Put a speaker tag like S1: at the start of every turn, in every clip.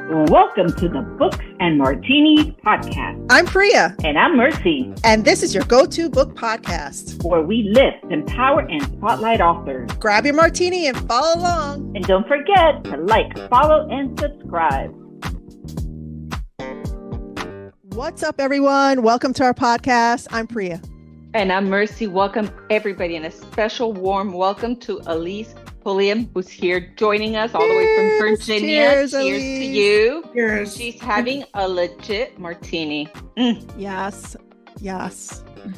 S1: Welcome to the Books and Martinis podcast.
S2: I'm Priya.
S1: And I'm Mercy.
S2: And this is your go-to book podcast,
S1: where we lift, empower, and spotlight authors.
S2: Grab your martini and follow along.
S1: And don't forget to like, follow, and subscribe.
S2: What's up, everyone? Welcome to our podcast. I'm Priya.
S3: And I'm Mercy. Welcome, everybody, and a special warm welcome to Alise Pulliam, who's here joining us all the way from Virginia.
S2: Cheers
S3: to you.
S4: Cheers.
S3: She's having a legit martini.
S2: Yes.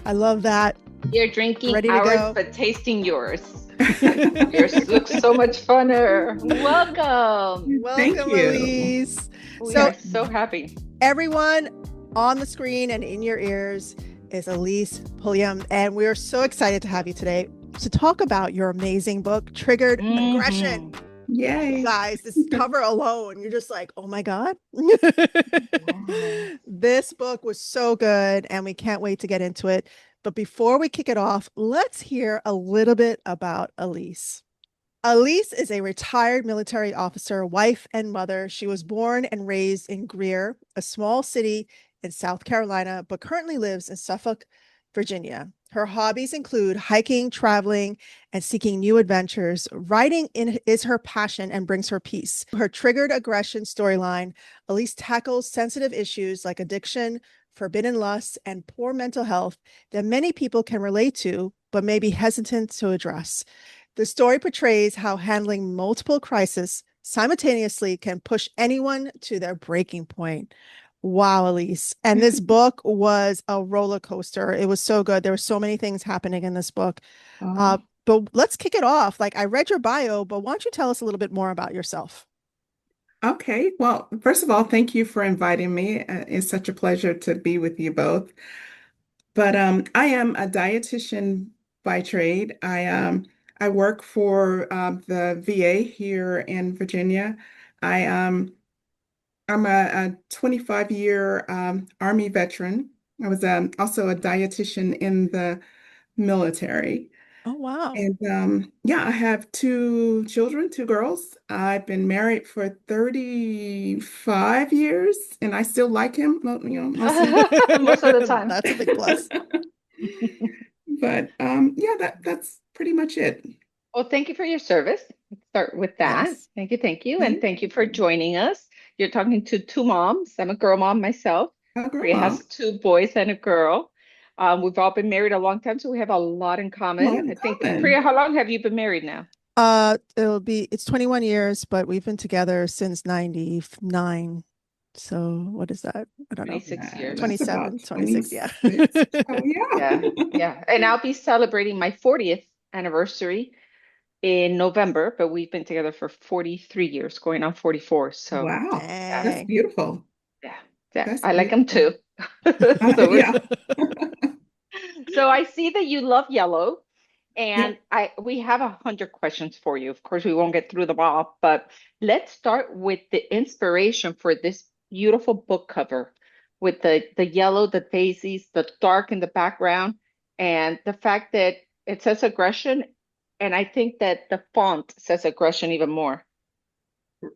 S2: I love that.
S3: You're drinking
S2: Ready to
S3: ours,
S2: go.
S3: but tasting yours. Yours looks so much funner. Welcome.
S4: Thank you.
S2: Elise.
S3: We are so happy.
S2: Everyone on the screen and in your ears is Alise Pulliam, and we are so excited to have you today to talk about your amazing book, Triggered Aggression.
S4: Yay.
S2: Guys, this cover alone, you're just like, oh my God. This book was so good, and we can't wait to get into it. But before we kick it off, let's hear a little bit about Alise. Alise is a retired military officer, wife, and mother. She was born and raised in Greer, a small city in South Carolina, but currently lives in Suffolk, Virginia. Her hobbies include hiking, traveling, and seeking new adventures. Writing is her passion and brings her peace. Her Triggered Aggression storyline, Alise tackles sensitive issues like addiction, forbidden lusts, and poor mental health that many people can relate to, but may be hesitant to address. The story portrays how handling multiple crises simultaneously can push anyone to their breaking point. Wow, Alise. And this book was a roller coaster. It was so good. There were so many things happening in this book. But let's kick it off. Like, I read your bio, but why don't you tell us a little bit more about yourself?
S4: Okay. Well, first of all, thank you for inviting me. It's such a pleasure to be with you both. But I am a dietitian by trade. I work for the VA here in Virginia. I'm a 25-year Army veteran. I was also a dietitian in the military.
S2: Oh, wow.
S4: And I have two children, two girls. I've been married for 35 years, and I still like him,
S3: Most of the time.
S2: That's a big plus.
S4: But that's pretty much it.
S3: Well, thank you for your service. Let's start with that.
S2: Yes.
S3: Thank you. And thank you for joining us. You're talking to two moms. I'm a girl mom myself. Priya has two boys and a girl. We've all been married a long time, so we have a lot in common. I think, Priya, how long have you been married now?
S2: It's 21 years, but we've been together since 99. So what is that? I don't know.
S3: 26 years.
S2: 27, 26, yeah.
S3: Yeah. And I'll be celebrating my 40th anniversary in November, but we've been together for 43 years, going on 44. So
S4: wow,
S2: dang.
S4: That's beautiful.
S3: Yeah.
S4: That's
S3: I like them too. So I see that you love yellow, and we have 100 questions for you. Of course, we won't get through them all, but let's start with the inspiration for this beautiful book cover with the yellow, the daisies, the dark in the background, and the fact that it says aggression. And I think that the font says aggression even more.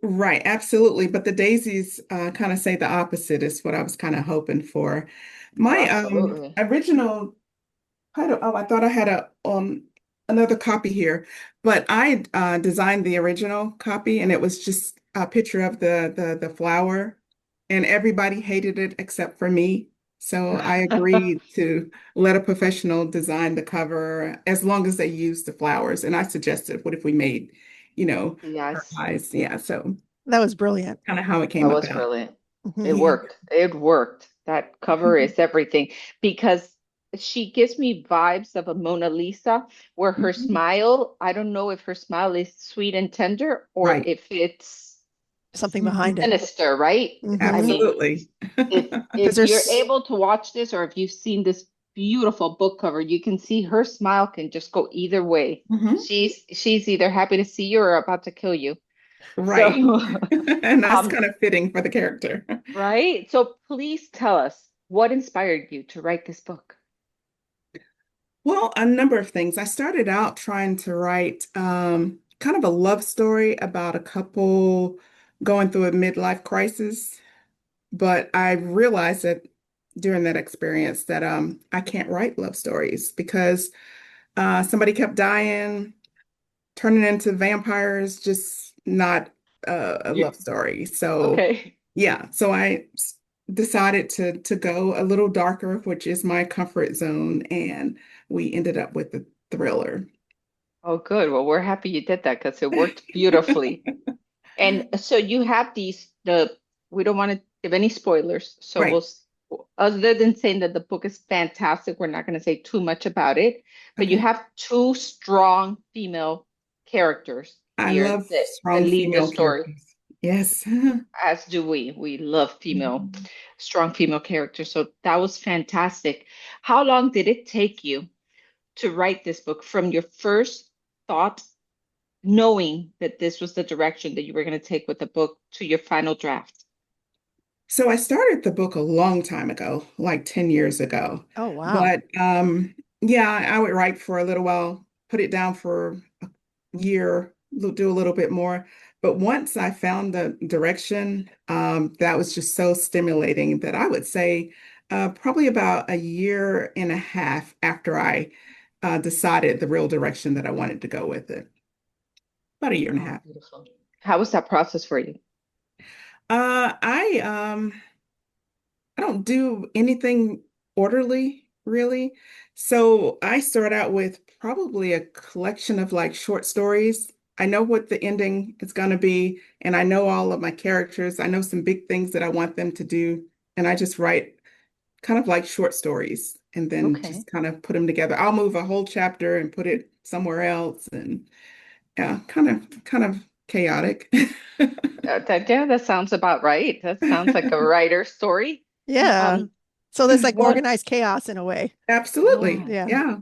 S4: Right, absolutely. But the daisies kind of say the opposite is what I was kind of hoping for. My original title, I thought I had another copy here, but I designed the original copy, and it was just a picture of the flower, and everybody hated it except for me. So I agreed to let a professional design the cover as long as they used the flowers. And I suggested, what if we made, her eyes? Yeah, so
S2: that was brilliant.
S4: Kind of how it came about.
S3: That was brilliant. It worked. It worked. That cover is everything, because she gives me vibes of a Mona Lisa, where her smile, I don't know if her smile is sweet and tender or if it's
S2: something behind it.
S3: Sinister, right?
S4: Absolutely.
S3: I mean, if you're able to watch this, or if you've seen this beautiful book cover, you can see her smile can just go either way. She's either happy to see you or about to kill you.
S4: Right. So, and that's kind of fitting for the character.
S3: Right. So please tell us, what inspired you to write this book?
S4: Well, a number of things. I started out trying to write kind of a love story about a couple going through a midlife crisis, but I realized that during that experience that I can't write love stories because somebody kept dying, turning into vampires, just not a
S3: You,
S4: love story. So
S3: okay.
S4: yeah, so decided to go a little darker, which is my comfort zone, and we ended up with the thriller.
S3: Oh, good. Well, we're happy you did that because it worked beautifully. And so you have we don't want to give any spoilers. So
S4: Right.
S3: other than saying that the book is fantastic, we're not going to say too much about it. But you
S4: Okay.
S3: have two strong female characters
S4: I
S3: here
S4: love
S3: that
S4: strong
S3: lead the
S4: female
S3: story,
S4: characters. Yes.
S3: as do we. We love
S4: Mhm.
S3: strong female characters. So that was fantastic. How long did it take you to write this book from your first thought, knowing that this was the direction that you were going to take with the book, to your final draft?
S4: So I started the book a long time ago, like 10 years ago.
S2: Oh, wow.
S4: But yeah, I would write for a little while, put it down for a year, do a little bit more. But once I found the direction, that was just so stimulating that I would say probably about a year and a half after I decided the real direction that I wanted to go with it. About a year and a
S3: Oh,
S4: half.
S3: beautiful. How was that process for you?
S4: Uh, I um, I don't do anything orderly, really. So I start out with probably a collection of like short stories. I know what the ending is going to be, and I know all of my characters. I know some big things that I want them to do, and I just write kind of like short stories and then
S3: Okay.
S4: just kind of put them together. I'll move a whole chapter and put it somewhere else, and yeah, kind of chaotic.
S3: That sounds about right. That sounds like a writer story.
S2: Yeah.
S3: Um,
S2: So there's like
S3: one,
S2: organized chaos in a way.
S3: yeah,
S4: Absolutely.
S2: Yeah.
S4: Yeah.
S3: yeah.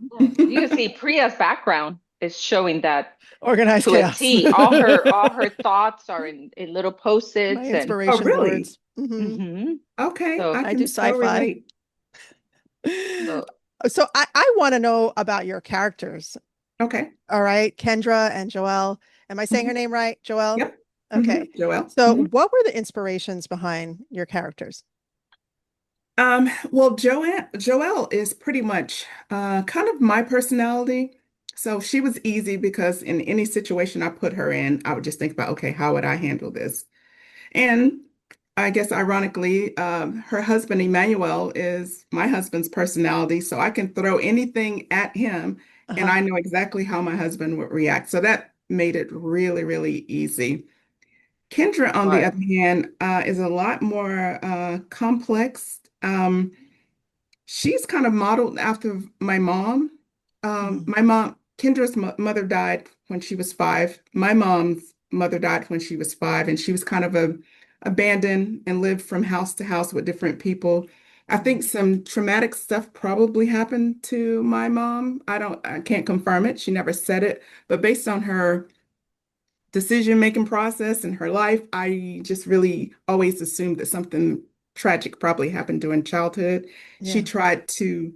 S3: You can see Priya's background is showing that
S2: Organized
S3: to a
S2: chaos.
S3: T. All her thoughts are in little
S2: My
S3: post-its and
S4: Oh,
S2: inspiration
S4: really?
S2: boards. Hmm.
S3: hmm
S4: Okay,
S3: so
S4: I
S2: I do
S4: can so
S2: sci-fi.
S4: relate.
S3: so
S2: So I want to know about your characters.
S4: Okay.
S2: All right. Kendra and Joelle. Am I saying her
S4: Mhm.
S2: name right? Joelle?
S4: Yep.
S2: Okay.
S4: Joelle.
S2: So what were the inspirations behind your characters?
S4: Well, Joelle is pretty much kind of my personality. So she was easy because in any situation I put her in, I would just think about, okay, how would I handle this? And I guess ironically, her husband Emmanuel is my husband's personality, so I can throw anything at him and
S2: Uh-huh.
S4: I know exactly how my husband would react. So that made it really, really easy. Kendra, on the
S3: right.
S4: other hand, is a lot more complex. She's kind of modeled after my mom.
S2: Mhm.
S4: Kendra's mother died when she was 5. My mom's mother died when she was 5, and she was kind of abandoned and lived from house to house with different people. I think some traumatic stuff probably happened to my mom. I can't confirm it. She never said it, but based on her decision-making process in her life, I just really always assumed that something tragic probably happened during childhood. She
S2: Yeah.
S4: tried to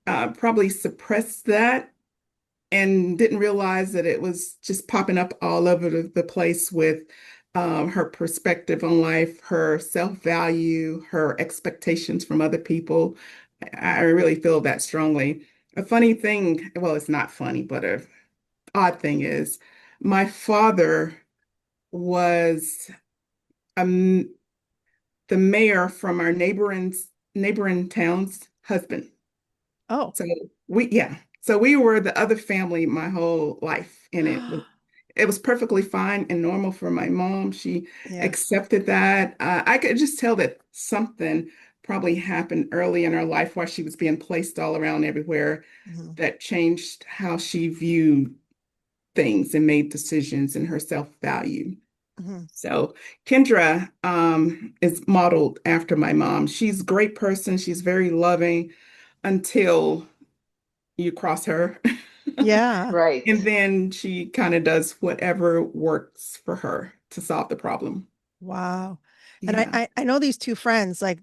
S4: probably suppress that and didn't realize that it was just popping up all over the place with her perspective on life, her self-value, her expectations from other people. I really feel that strongly. A funny thing, well, it's not funny, but a odd thing is my father was um, the mayor from our neighboring town's husband.
S2: Oh.
S4: So so we were the other family my whole life, and it was perfectly fine and normal for my mom. She
S2: Yeah.
S4: accepted that. I could just tell that something probably happened early in her life while she was being placed all around everywhere
S2: Mhm.
S4: that changed how she viewed things and made decisions and her self-value.
S2: Mhm.
S4: So Kendra is modeled after my mom. She's a great person. She's very loving until you cross her.
S2: Yeah.
S3: Right.
S4: And then she kind of does whatever works for her to solve the problem.
S2: Wow. And
S4: Yeah.
S2: I know these two friends, like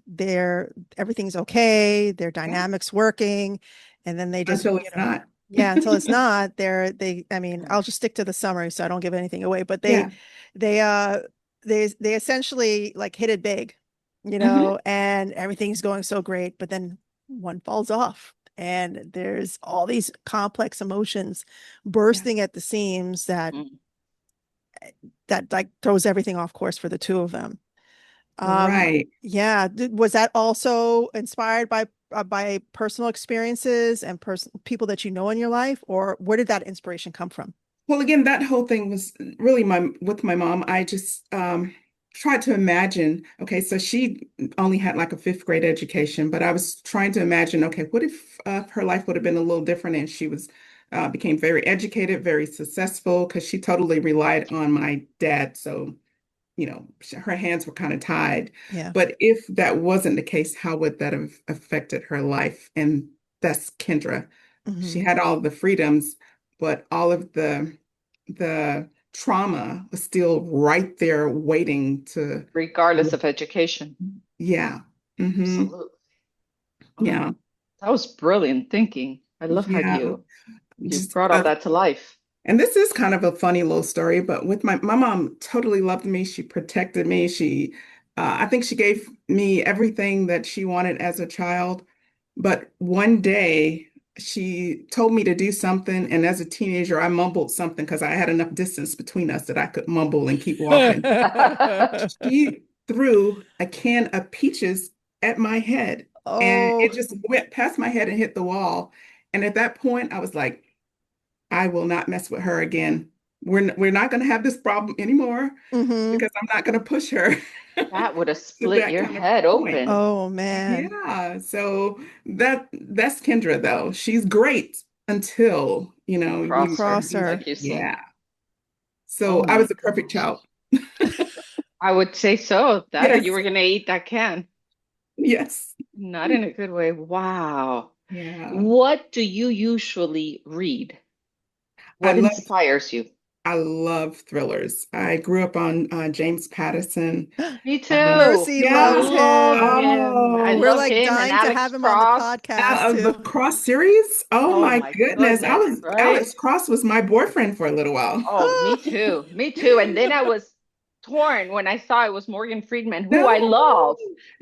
S2: everything's okay, their
S4: Yeah.
S2: dynamics working, and then they just,
S4: Until it's not.
S2: yeah, until it's not, I mean, I'll just stick to the summary so I don't give anything away, but
S4: Yeah.
S2: they they essentially like hit it big, and everything's going so great, but then one falls off. And there's all these complex emotions bursting at the seams that like throws everything off course for the two of them.
S4: Right.
S2: Yeah. Was that also inspired by personal experiences and people that you know in your life, or where did that inspiration come from?
S4: Well, again, that whole thing was really with my mom. I just tried to imagine, okay, so she only had like a fifth grade education, but I was trying to imagine, okay, what if her life would have been a little different and she was became very educated, very successful, because she totally relied on my dad. So, her hands were kind of tied.
S2: Yeah.
S4: But if that wasn't the case, how would that have affected her life? And that's Kendra. She had all of the freedoms, but all of the trauma was still right there waiting to,
S3: regardless of education.
S4: yeah. Mm-hmm.
S3: Absolutely.
S4: Yeah.
S3: That was brilliant thinking. I love how
S4: Yeah.
S3: you
S4: Just
S3: brought all that to life.
S4: and this is kind of a funny little story, but with my mom totally loved me. She protected me. I think she gave me everything that she wanted as a child. But one day she told me to do something, and as a teenager, I mumbled something because I had enough distance between us that I could mumble and keep walking. She threw a can of peaches at my head, and
S2: Oh,
S4: it just went past my head and hit the wall. And at that point, I was like, I will not mess with her again. We're not going to have this problem anymore because I'm not going to push her
S3: That would have
S4: to
S3: split
S4: that
S3: your
S4: kind of
S3: head
S4: point.
S3: open.
S2: oh man.
S4: Yeah. So that's Kendra though. She's great until,
S3: You
S2: You
S3: cross her,
S2: cross her.
S3: like you said.
S4: yeah. So
S3: Oh
S4: I
S3: my
S4: was a perfect
S3: gosh.
S4: child.
S3: I would say so. That or
S4: Yes.
S3: you were gonna eat that can.
S4: Yes.
S3: Not in a good way. Wow.
S4: Yeah.
S3: What do you usually read?
S4: I
S3: What
S4: love
S3: inspires you?
S4: I love thrillers. I grew up on James Patterson.
S3: Me
S4: Um,
S3: too.
S2: Mercy
S3: I
S4: yeah.
S2: loves
S3: love
S2: him.
S3: him. I
S4: Oh,
S2: We're
S3: love
S2: like
S3: him and
S2: dying to have
S3: Alex
S2: him on the
S3: Cross.
S2: podcast
S4: The
S2: too.
S4: Cross series. Oh
S3: Oh
S4: my
S3: my
S4: goodness.
S3: goodness, right?
S4: Alex Cross was my boyfriend for a little while.
S3: Oh, me too. Me too. And then I was torn when I saw it was Morgan Freeman, who I
S4: No,
S3: love.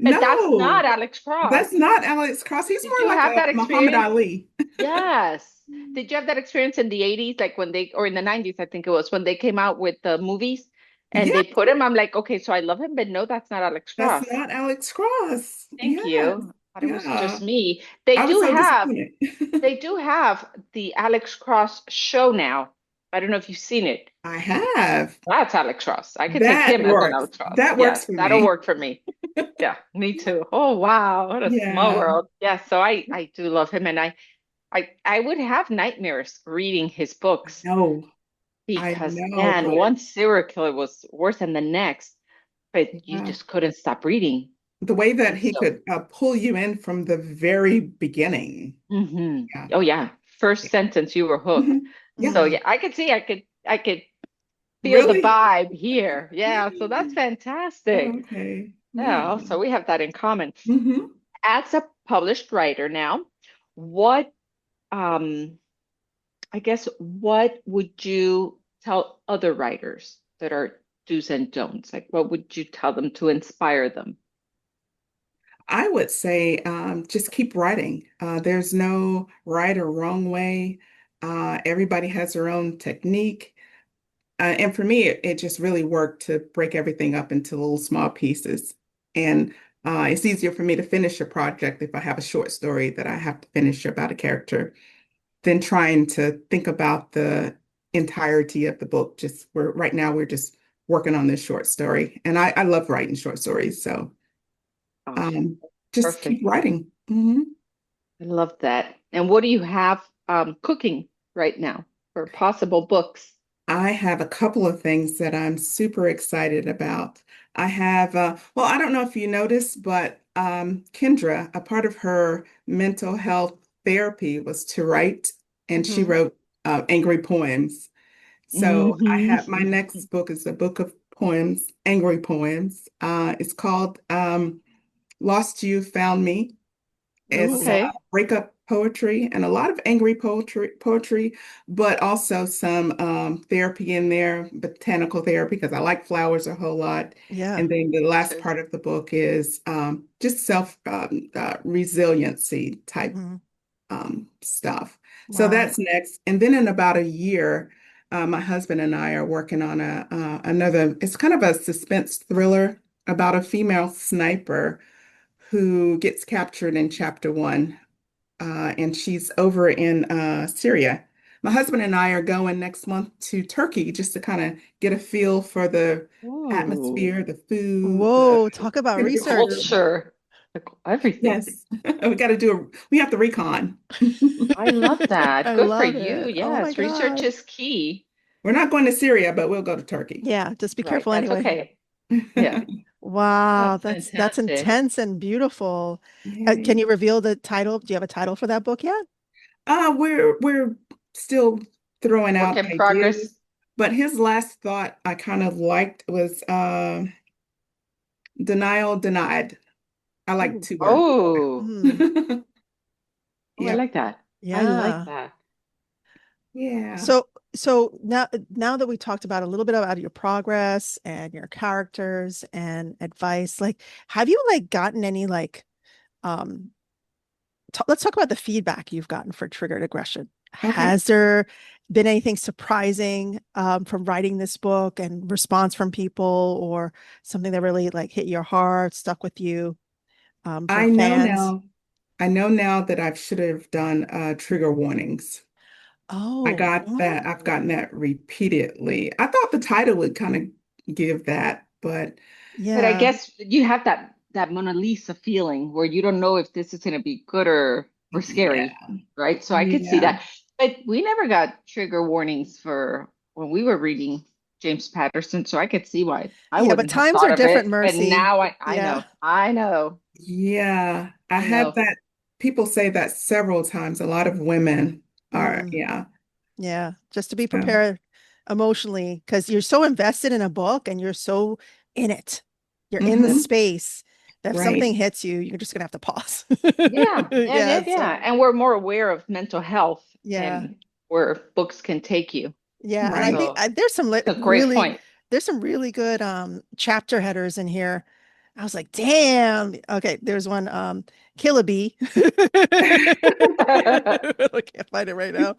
S3: And that's
S4: no,
S3: not Alex Cross.
S4: that's not Alex Cross. He's
S3: Did
S4: more
S3: you
S4: like
S3: have
S4: a
S3: that
S4: Muhammad
S3: experience?
S4: Ali.
S3: Yes. Did you have that experience in the 80s, like when they, or in the 90s, I think it was, when they came out with the movies and
S4: Yeah,
S3: they put him? I'm like, okay, so I love him, but no, that's not Alex
S4: that's
S3: Cross.
S4: not Alex Cross.
S3: Thank
S4: Yes,
S3: you. I thought it was
S4: yeah.
S3: just me.
S4: I was so disappointed.
S3: They do have the Alex Cross show now. I don't know if you've seen it.
S4: I have.
S3: That's Alex Cross. I could take
S4: That
S3: him as an
S4: works.
S3: Alex Cross.
S4: That
S3: Yeah,
S4: works for
S3: that'll
S4: me.
S3: work for me. Yeah, me too. Oh wow, what a small
S4: Yeah.
S3: world. Yeah, so I do love him, and I would have nightmares reading his books
S4: No, I
S3: because
S4: know,
S3: man,
S4: but
S3: one serial killer was worse than the next, but you
S4: yeah.
S3: just couldn't stop reading.
S4: The way that
S3: And
S4: he
S3: so,
S4: could pull you in from the very beginning. Yeah.
S3: oh yeah, first sentence you were hooked.
S4: Mhm. Yeah.
S3: So yeah, I could see, I could feel the
S4: Really?
S3: vibe here. Yeah, so that's
S4: Oh,
S3: fantastic.
S4: okay. Yeah.
S3: Yeah, so we have that in common.
S4: Hmm.
S3: As a published writer now, what um I guess what would you tell other writers that are do's and don'ts? Like what would you tell them to inspire them?
S4: I would say just keep writing. There's no right or wrong way. Everybody has their own technique. And for me, it just really worked to break everything up into little small pieces. And it's easier for me to finish a project if I have a short story that I have to finish about a character than trying to think about the entirety of the book. Just right now we're just working on this short story. And I love writing short stories. So
S3: Oh,
S4: um, just keep
S3: perfect.
S4: writing. Hmm.
S3: I love that. And what do you have cooking right now for possible books?
S4: I have a couple of things that I'm super excited about. I have, well, I don't know if you noticed, but Kendra, a part of her mental health therapy was to write, and she
S2: Hmm.
S4: wrote angry poems. So I have my next book is a book of poems, angry poems. It's called Lost You, Found Me. It's
S2: Ooh.
S3: Okay.
S4: breakup poetry and a lot of angry poetry, but also some therapy in there, botanical therapy, because I like flowers a whole lot.
S2: Yeah.
S4: And then the last
S3: Sure.
S4: part of the book is just self resiliency type
S2: Hmm.
S4: stuff. So
S2: Wow.
S4: that's next. And then in about a year, my husband and I are working on another, it's kind of a suspense thriller about a female sniper who gets captured in chapter one, and she's over in Syria. My husband and I are going next month to Turkey just to kind of get a feel for the
S3: Ooh,
S4: atmosphere, the food, the
S2: Whoa, talk about
S3: the
S2: research.
S4: temperature.
S3: culture, everything.
S4: Yes, we have to recon.
S3: I love that.
S2: I
S3: Good for
S2: love
S3: you.
S2: it. Oh my
S3: Yes, research
S2: God.
S3: is key.
S4: We're not going to Syria, but we'll go to Turkey.
S2: Yeah, just be
S3: Right.
S2: careful
S3: That's
S2: anyway.
S3: okay. Yeah.
S2: Wow,
S3: That's
S2: that's
S3: fantastic.
S2: intense and beautiful. Can
S4: Yay.
S2: you reveal the title? Do you have a title for that book yet?
S4: We're still throwing
S3: Work
S4: out
S3: in
S4: ideas,
S3: progress.
S4: but his last thought I kind of liked was denial denied. I like
S2: Ooh.
S4: two word
S3: Oh,
S2: Mm,
S4: poet.
S3: oh, I
S4: Yep.
S3: like that. I like
S2: yeah.
S3: that.
S4: Yeah.
S2: So now that we talked about a little bit about your progress and your characters and advice, like have you like gotten any like um let's talk about the feedback you've gotten for triggered aggression.
S4: Okay.
S2: Has there been anything surprising from writing this book and response from people or something that really like hit your heart, stuck with you from
S4: I know
S2: fans?
S4: now, I know now that I should have done trigger warnings. I
S2: Oh,
S4: got that. I've gotten that repeatedly. I thought the title would kind of give that, but
S3: But I
S2: yeah,
S3: guess you have that Mona Lisa feeling where you don't know if this is going to be good or
S4: yeah,
S3: scary, right? So I could see
S4: yeah.
S3: that. But we never got trigger warnings for when we were reading James Patterson, so I could see why I
S2: yeah, but
S3: wouldn't have
S2: times
S3: thought
S2: are
S3: of
S2: different,
S3: it. But
S2: Mercy.
S3: now I
S2: Yeah.
S3: know. I know.
S4: Yeah, I
S3: I
S4: had
S3: know.
S4: that. People say that several times. A lot of women are,
S2: Mm,
S4: yeah.
S2: yeah, just to be
S4: So,
S2: prepared emotionally because you're so invested in a book and you're so in it. You're in the
S4: hmm
S2: space that if
S4: right.
S2: something hits you, you're just gonna have to pause.
S3: Yeah, yeah, yeah,
S2: Yeah,
S3: yeah.
S2: so
S3: And we're more aware of mental health
S2: yeah.
S3: and where books can take you.
S2: Yeah, and I
S4: Right.
S2: think
S3: So
S2: there's some
S3: it's a great
S2: really
S3: point.
S2: there's some really good chapter headers in here. I was like, damn. Okay, there's one Kill a Bee. I can't find it right now.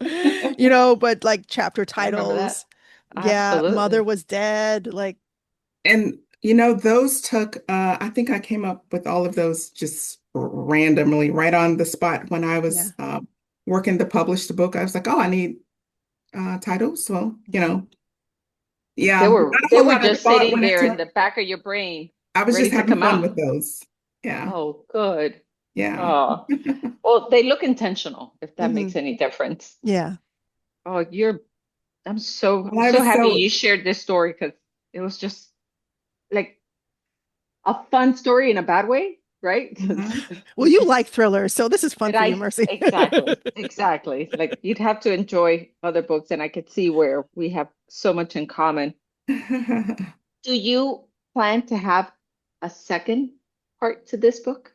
S2: But like chapter
S3: I remember that.
S2: titles. Yeah, Mother
S3: Absolutely.
S2: was dead. Like,
S4: And those took I think I came up with all of those just randomly, right on the spot when I
S2: yeah.
S4: was working to publish the book. I was like, oh, I need titles. Well,
S2: Hmm.
S4: yeah,
S3: They
S4: not
S3: were
S4: a
S3: they
S4: whole
S3: were
S4: lot of
S3: just
S4: thought
S3: sitting
S4: went
S3: there in
S4: into.
S3: the back of your brain,
S4: I was
S3: ready
S4: just
S3: to
S4: having
S3: come
S4: fun
S3: out.
S4: with those. Yeah.
S3: Oh, good.
S4: Yeah.
S3: Oh, well, they look intentional, if that
S2: Hmm.
S3: makes any difference.
S2: Yeah.
S3: Oh, I'm so I'm
S4: Well, I
S3: so
S4: was
S3: happy
S4: so
S3: you shared this story because it was just like a fun story in a bad way, right? 'Cause
S4: mhm.
S2: Well, you like thrillers, so this is fun
S3: and
S2: for you,
S3: I
S2: Mercy.
S3: exactly. Like you'd have to enjoy other books, and I could see where we have so much in common. Do you plan to have a second part to this book?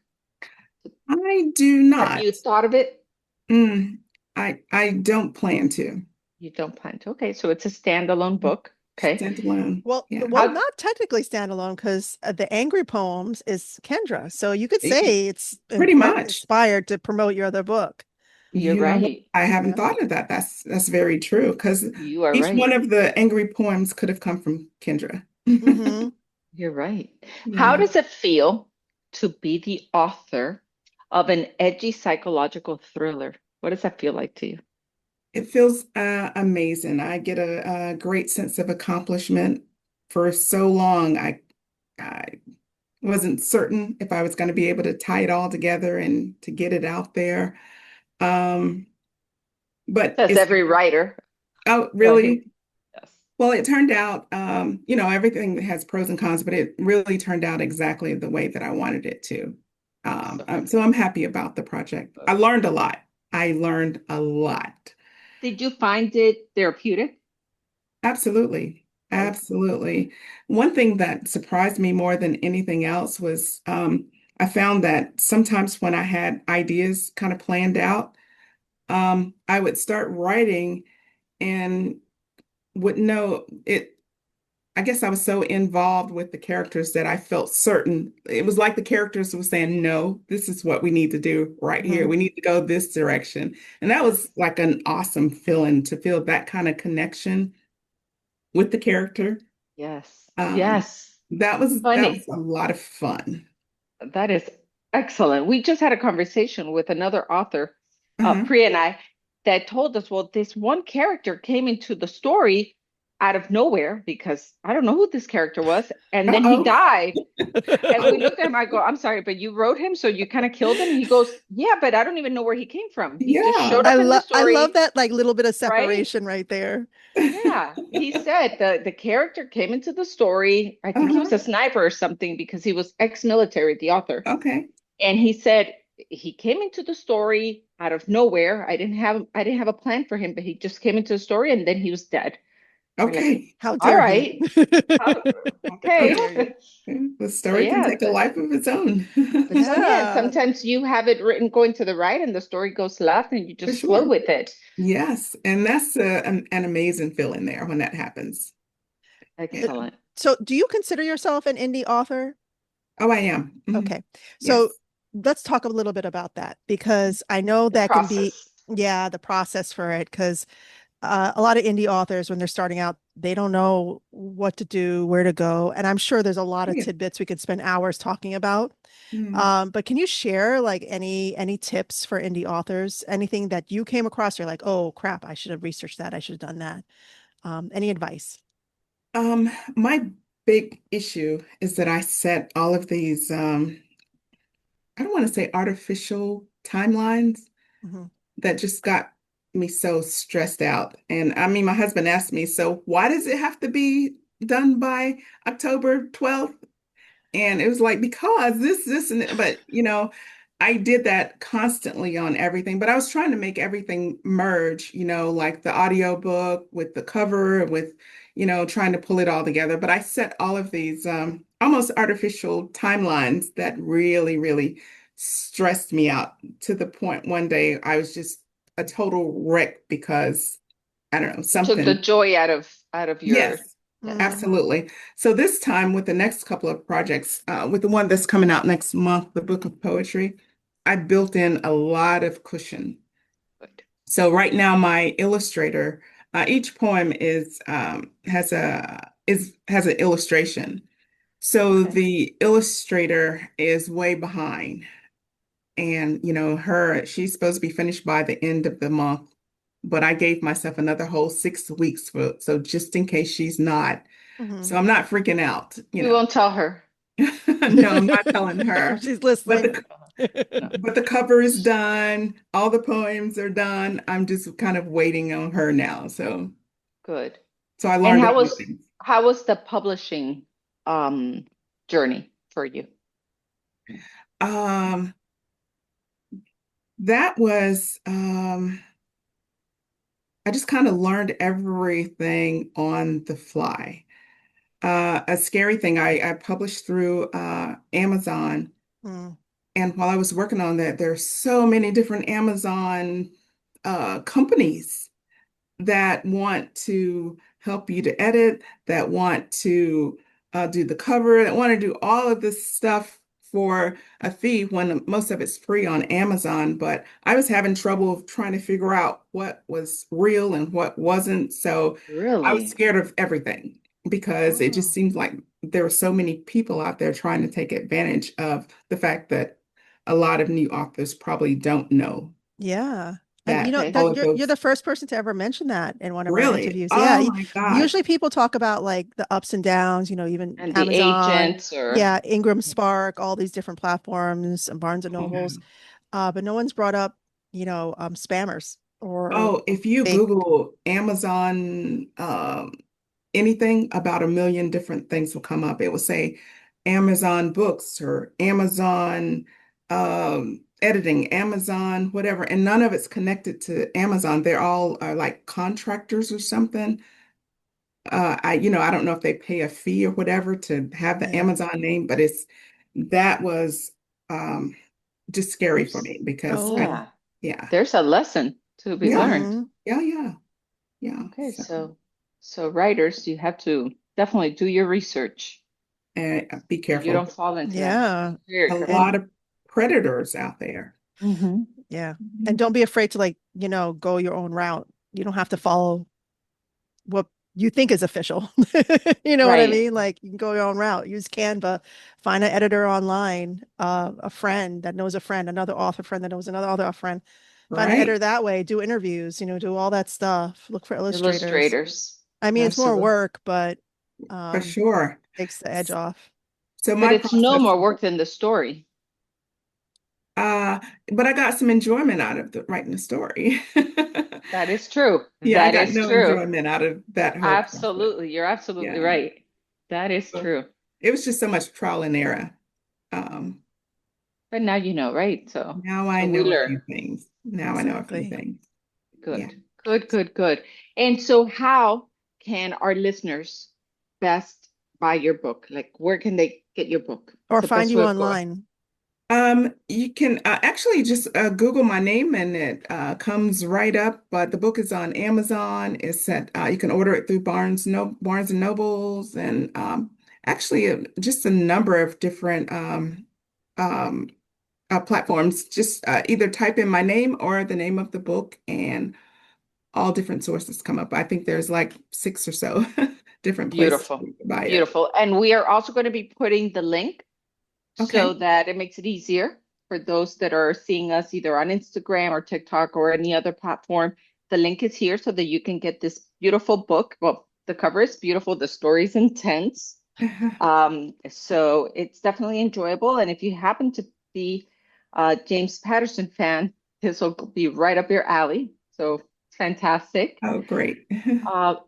S4: I do
S3: Have
S4: not.
S3: you thought of it?
S4: Mm, I don't plan to.
S3: You don't plan to. Okay, so it's a standalone book. Okay.
S4: Standalone. Yeah.
S2: Well,
S3: How
S2: not technically standalone because the Angry Poems is Kendra. So you could
S4: Y-
S2: say it's
S4: Pretty much.
S2: inspired to promote your other book.
S3: you're
S4: You know what?
S3: right.
S4: I haven't
S2: Yeah.
S4: thought of that. That's very true because
S3: You are
S4: each one
S3: right.
S4: of the angry poems could have come from Kendra.
S2: Hmm.
S3: You're right. How
S4: Yeah.
S3: does it feel to be the author of an edgy psychological thriller? What does that feel like to you?
S4: It feels amazing. I get a great sense of accomplishment. For so long, I wasn't certain if I was going to be able to tie it all together and to get it out there. Um, but
S3: Says
S4: it's,
S3: every writer,
S4: oh,
S3: right?
S4: really?
S3: Yes.
S4: Well, it turned out, everything has pros and cons, but it really turned out exactly the way that I wanted it to.
S3: So
S4: So I'm happy about the project. I
S3: good.
S4: learned a lot. I learned a lot.
S3: Did you find it therapeutic?
S4: Absolutely.
S3: Right.
S4: Absolutely. One thing that surprised me more than anything else was I found that sometimes when I had ideas kind of planned out, I would start writing and would know it. I guess I was so involved with the characters that I felt certain. It was like the characters were saying, no, this is what we need to do right here.
S2: Mhm.
S4: We need to go this direction. And that was like an awesome feeling to feel that kind of connection with the character.
S3: Yes.
S4: Um,
S3: Yes.
S4: that was
S3: Funny.
S4: a lot of fun.
S3: That is excellent. We just had a conversation with another author,
S4: Uh-huh.
S3: Priya and I, that told us, well, this one character came into the story out of nowhere because I don't know who this character was, and then he
S4: Uh-oh.
S3: died. And we
S4: Oh,
S3: looked at him, I go, I'm sorry, but you wrote him, so you kind of killed him. He goes, yeah, but I don't even know where he came from. He just showed
S4: yeah.
S3: up in the
S2: I love
S3: story,
S2: that like little bit of
S3: right?
S2: separation right there.
S3: Yeah, he said the character came into the story. I think he
S4: Uh-huh.
S3: was a sniper or something because he was ex-military, the author.
S4: Okay.
S3: And he said he came into the story out of nowhere. I didn't have a plan for him, but he just came into the story and then he was dead. We're like,
S4: Okay.
S2: How
S3: all
S2: dare he?
S3: right, how,
S2: How
S3: okay.
S2: dare you?
S4: The
S3: So
S4: story can
S3: yeah,
S4: take a life of its own.
S3: yeah,
S2: Yeah.
S3: sometimes you have it written going to the right and the story goes left and you
S4: For
S3: just flow
S4: sure.
S3: with it.
S4: Yes. And that's an amazing feeling there when that happens. Yeah.
S3: Excellent.
S2: So do you consider yourself an indie author?
S4: Oh, I am. Mhm.
S2: Okay. So
S4: Yes.
S2: let's talk a little bit about that because I know
S3: The
S2: that can be,
S3: process.
S2: yeah, the process for it. Because a lot of indie authors, when they're starting out, they don't know what to do, where to go. And I'm sure there's a lot of
S4: Yeah.
S2: tidbits we could spend hours talking about.
S4: Mm.
S2: But can you share like any tips for indie authors? Anything that you came across, you're like, oh crap, I should have researched that. I should have done that. Any advice?
S4: My big issue is that I set all of these, I don't want to say artificial timelines
S2: Mhm.
S4: that just got me so stressed out. And I mean, my husband asked me, so why does it have to be done by October 12th? And it was like, because this, and that. But I did that constantly on everything, but I was trying to make everything merge, like the audiobook with the cover, with, trying to pull it all together. But I set all of these almost artificial timelines that really, really stressed me out to the point one day I was just a total wreck because I don't know,
S3: You took the
S4: something.
S3: joy out of your
S4: Yes,
S3: yes.
S2: Mm,
S4: absolutely. So this time with the next couple of projects, with the one that's coming out next month, the book of poetry, I built in a lot of cushion.
S3: Good.
S4: So right now, my illustrator, each poem has an illustration. So
S3: Okay.
S4: the illustrator is way behind, and she's supposed to be finished by the end of the month, but I gave myself another whole 6 weeks so just in case she's not.
S2: mhm.
S4: So I'm not freaking out.
S3: We won't tell her.
S4: No, I'm not telling her.
S2: She's
S4: But
S2: listening.
S4: the
S3: No.
S4: but the cover is done. All the poems are done. I'm just kind of waiting on her now.
S3: Good.
S4: So I
S3: And
S4: learned a few things.
S3: how was the publishing journey for you?
S4: Um, that was I just kind of learned everything on the fly. A scary thing, I published through Amazon.
S2: Mm,
S4: And while I was working on that, there's so many different Amazon companies that want to help you to edit, that want to do the cover, that want to do all of this stuff for a fee when most of it's free on Amazon. But I was having trouble trying to figure out what was real and what wasn't. So I was
S3: Really?
S4: scared of everything because it just
S3: Oh,
S4: seems like there were so many people out there trying to take advantage of the fact that a lot of new authors probably don't know
S2: yeah. And
S4: that
S3: okay.
S4: all
S2: that
S4: of
S2: you're
S4: those
S2: the first person to ever mention that in one of our
S4: really,
S2: interviews. Yeah.
S4: oh my gosh.
S2: Usually people talk about like the ups and downs, even
S3: And the
S2: Amazon,
S3: agents or
S2: yeah, Ingram Spark, all these different platforms, and Barnes and Nobles. But no one's brought up, spammers or
S4: Oh, if you
S2: fake.
S4: Google Amazon, anything about a million different things will come up. It will say Amazon books or Amazon editing, Amazon, whatever, and none of it's connected to Amazon. They're all like contractors or something. I don't know if they pay a fee or whatever to have the
S2: Yeah.
S4: Amazon name, but that was um, just scary for
S3: there's
S4: me because
S2: Oh,
S3: yeah,
S4: yeah.
S3: there's a lesson to be
S4: Yeah.
S3: learned.
S4: Yeah.
S3: Okay, so writers, you have to definitely do your research.
S4: And be
S3: You
S4: careful.
S3: don't fall into that.
S2: Yeah.
S3: Be very
S4: A
S3: careful.
S4: lot of predators out there.
S3: Mhm.
S2: Yeah. And don't be afraid to like, go your own route. You don't have to follow what you think is official. You know what I
S3: Right.
S2: mean? Like you can go your own route. Use Canva, find an editor online, a friend that knows a friend, another author friend that knows another author friend. Find an editor
S4: Right.
S2: that way, do interviews, do all that stuff. Look for illustrators.
S3: Illustrators.
S2: I mean, it's more
S3: Absolutely.
S2: work, but
S4: For sure.
S2: takes the edge off.
S4: So
S3: But
S4: my
S3: it's no
S4: process,
S3: more work than the story.
S4: but I got some enjoyment out of writing the story.
S3: That is true.
S4: Yeah, I
S3: That
S4: got
S3: is
S4: no
S3: true.
S4: enjoyment out of that whole process.
S3: Absolutely. You're absolutely
S4: Yeah.
S3: right. That is
S4: So
S3: true.
S4: it was just so much trial and error. Um,
S3: But now you know, right? So
S4: now I
S3: we
S4: know a few
S3: learn.
S4: things. Now I know a few
S2: Exactly.
S4: things. Yeah.
S3: Good. And so how can our listeners best buy your book? Like where can they get your book?
S2: Or
S3: The
S2: find
S3: best
S2: you
S3: way of going.
S2: online.
S4: You can actually just Google my name and it comes right up. But the book is on Amazon. It's at you can order it through Barnes and Nobles, and actually just a number of different um, platforms. Just either type in my name or the name of the book, and all different sources come up. I think there's like 6 or so different places
S3: Beautiful.
S4: you can buy it.
S3: Beautiful. And we are also going to be putting the link so
S4: Okay.
S3: that it makes it easier for those that are seeing us either on Instagram or TikTok or any other platform. The link is here so that you can get this beautiful book. Well, the cover is beautiful, the story's intense. So it's definitely enjoyable. And if you happen to be a James Patterson fan, this will be right up your alley. So fantastic.
S4: Oh, great.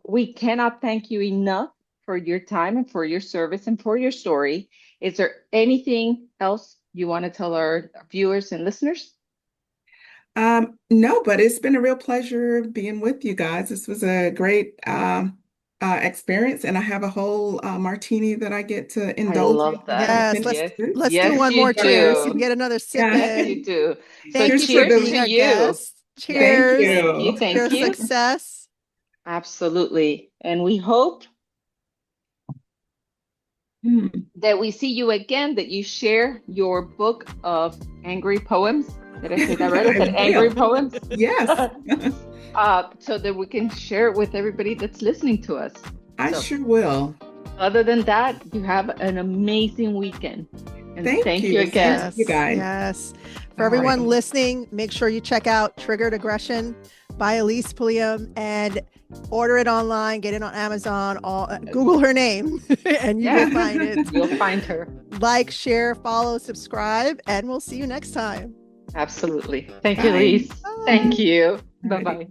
S3: We cannot thank you enough for your time and for your service and for your story. Is there anything else you want to tell our viewers and listeners?
S4: No, but it's been a real pleasure being with you guys. This was a great experience, and I have a whole martini that I get to
S3: I
S4: indulge in
S3: love
S4: when I
S3: that.
S2: Yes,
S4: finish
S2: let's
S3: Yes,
S4: this.
S2: let's do
S3: yes,
S2: one
S3: you
S2: more cheers. You
S3: do.
S2: can get another sip
S4: Yeah.
S3: Yes,
S2: in.
S3: you do. So
S2: Thank
S4: Cheers
S2: you
S4: for
S2: for
S3: cheers
S4: the,
S3: to
S2: being our
S3: you.
S2: guest.
S4: thank
S2: Cheers
S3: Thank you.
S4: you.
S2: to
S3: Thank
S2: your
S3: you.
S2: success.
S3: Absolutely. And we hope
S4: Hmm.
S3: that we see you again, that you share your book of angry poems. Did I say that right? I
S4: I
S3: said angry
S4: will.
S3: poems.
S4: Yes.
S3: So that we can share it with everybody that's listening to us.
S4: I
S3: So
S4: sure will.
S3: other than that, you have an amazing weekend. And
S4: Thank
S3: thank you
S4: you. Same
S3: again.
S4: to you
S2: Yes,
S4: guys.
S2: yes. For
S4: All
S2: everyone
S4: right.
S2: listening, make sure you check out Triggered Aggression by Alise Pulliam and order it online, get it on Amazon, Google her name, and you will find it.
S3: You'll find her.
S2: Like, share, follow, subscribe, and we'll see you next time.
S3: Absolutely. Thank you,
S4: Bye.
S3: Lise. Thank you.
S4: Alrighty.
S3: Bye-bye.